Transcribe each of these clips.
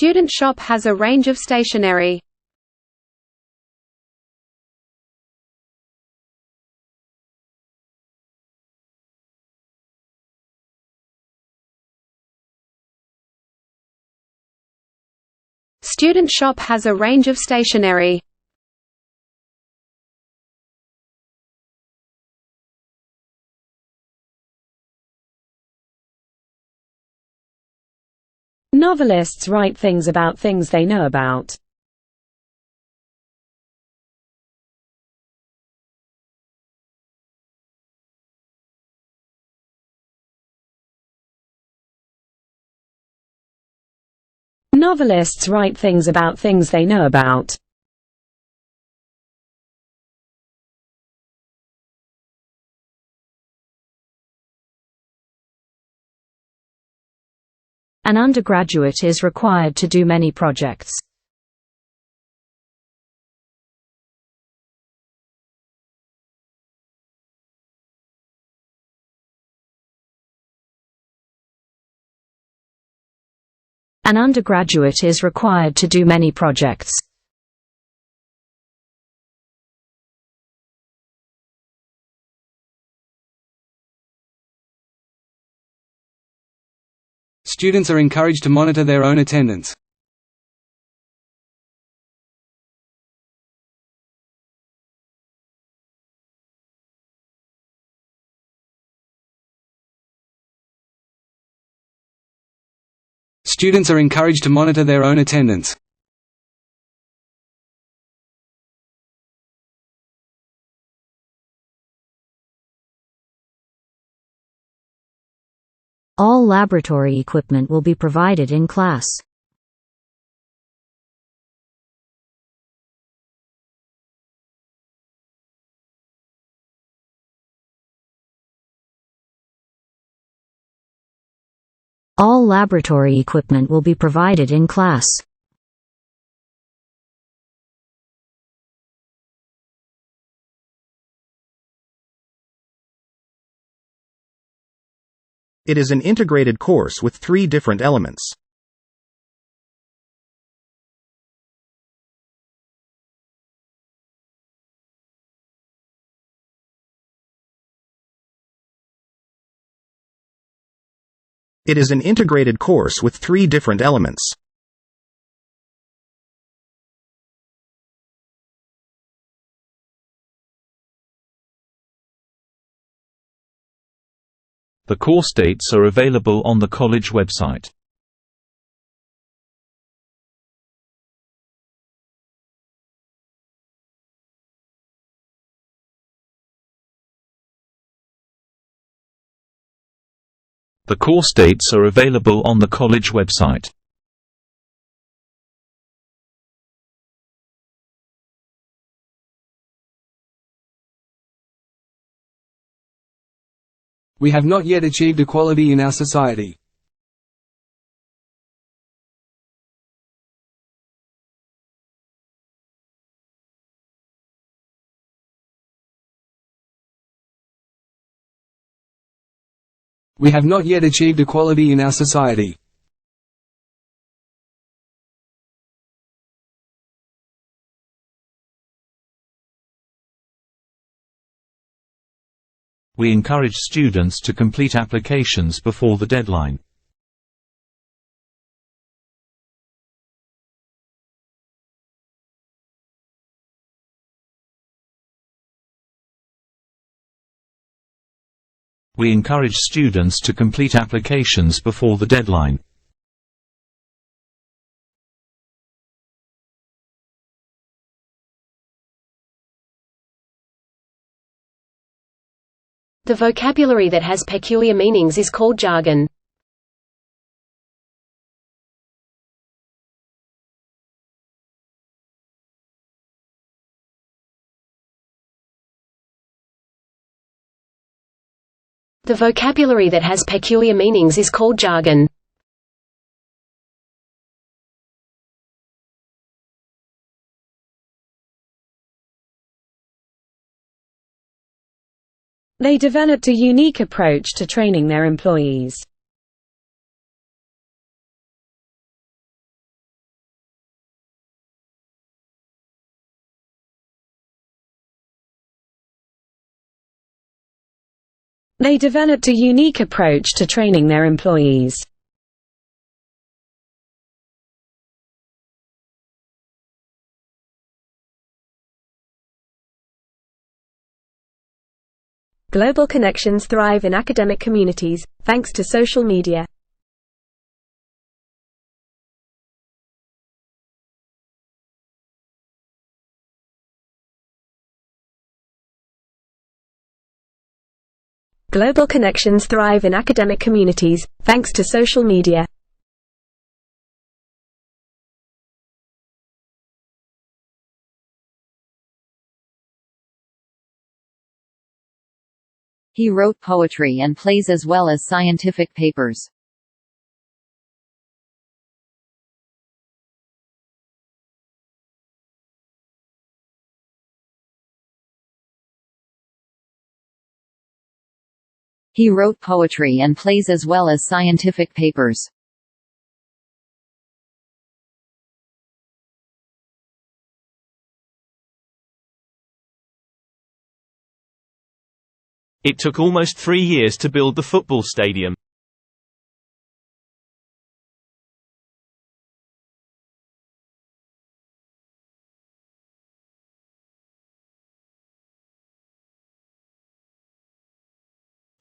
Student shop has a range of stationery. Student shop has a range of stationery. Novelists write things about things they know about. Novelists write things about things they know about. An undergraduate is required to do many projects. An undergraduate is required to do many projects. Students are encouraged to monitor their own attendance. Students are encouraged to monitor their own attendance. All laboratory equipment will be provided in class. All laboratory equipment will be provided in class. It is an integrated course with 3 different elements. It is an integrated course with 3 different elements. The course dates are available on the college website. The course dates are available on the college website. We have not yet achieved equality in our society. We have not yet achieved equality in our society. We encourage students to complete applications before the deadline. We encourage students to complete applications before the deadline. The vocabulary that has peculiar meanings is called jargon. The vocabulary that has peculiar meanings is called jargon. They developed a unique approach to training their employees. They developed a unique approach to training their employees. Global connections thrive in academic communities, thanks to social media. Global connections thrive in academic communities, thanks to social media. He wrote poetry and plays as well as scientific papers. He wrote poetry and plays as well as scientific papers. It took almost 3 years to build the football stadium.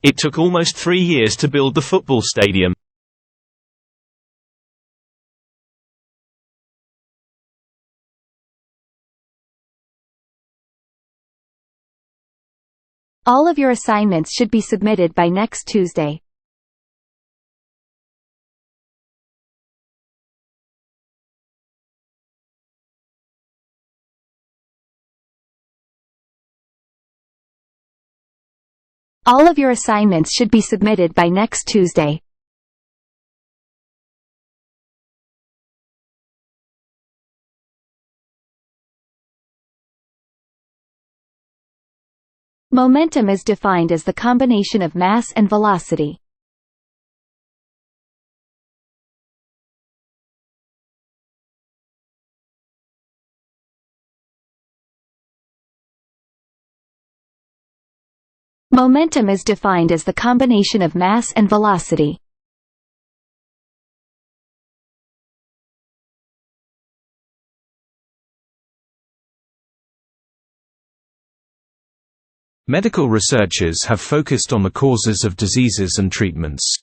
It took almost 3 years to build the football stadium. All of your assignments should be submitted by next Tuesday. All of your assignments should be submitted by next Tuesday. Momentum is defined as the combination of mass and velocity. Momentum is defined as the combination of mass and velocity. Medical researchers have focused on the causes of diseases and treatments.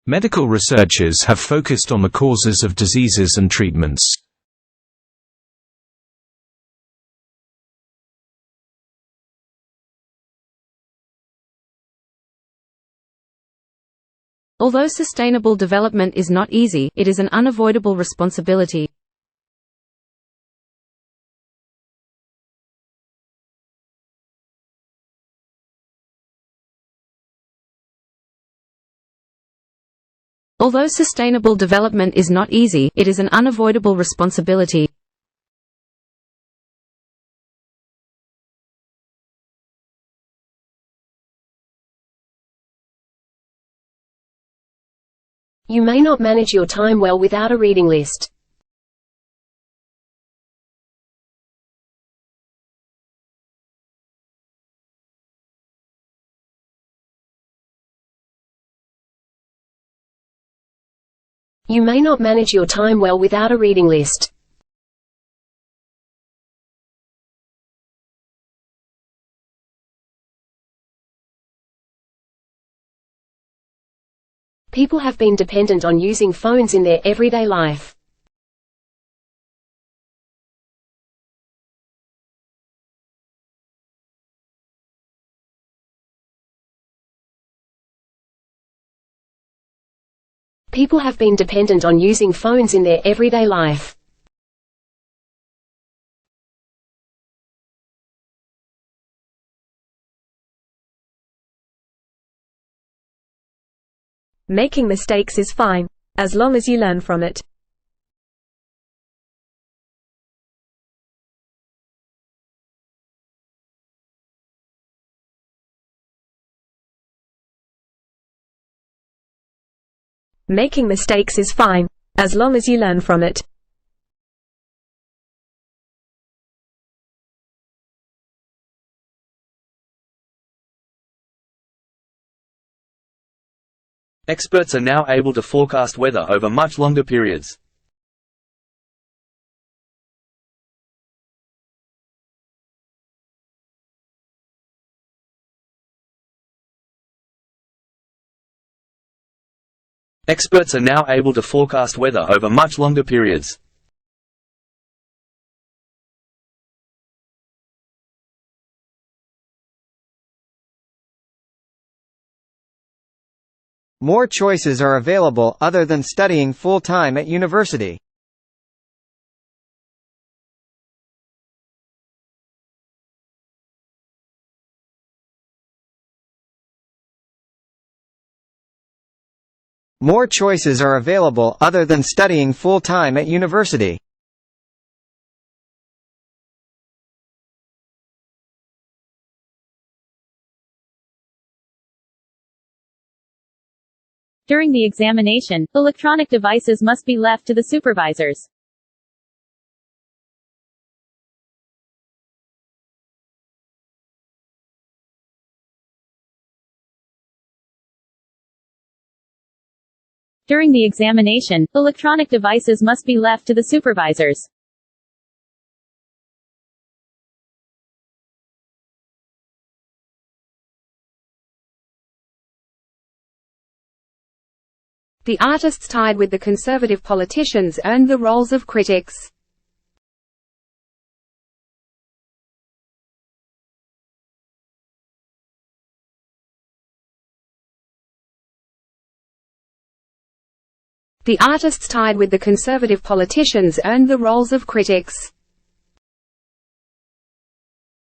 Medical researchers have focused on the causes of diseases and treatments. Although sustainable development is not easy, it is an unavoidable responsibility. Although sustainable development is not easy, it is an unavoidable responsibility. You may not manage your time well without a reading list. You may not manage your time well without a reading list. People have been dependent on using phones in their everyday life. People have been dependent on using phones in their everyday life. Making mistakes is fine, as long as you learn from it. Making mistakes is fine, as long as you learn from it. Experts are now able to forecast weather over much longer periods. Experts are now able to forecast weather over much longer periods. More choices are available other than studying full-time at university. More choices are available other than studying full-time at university. During the examination, electronic devices must be left to the supervisors. During the examination, electronic devices must be left to the supervisors. The artists tied with the conservative politicians earned the roles of critics. The artists tied with the conservative politicians earned the roles of critics.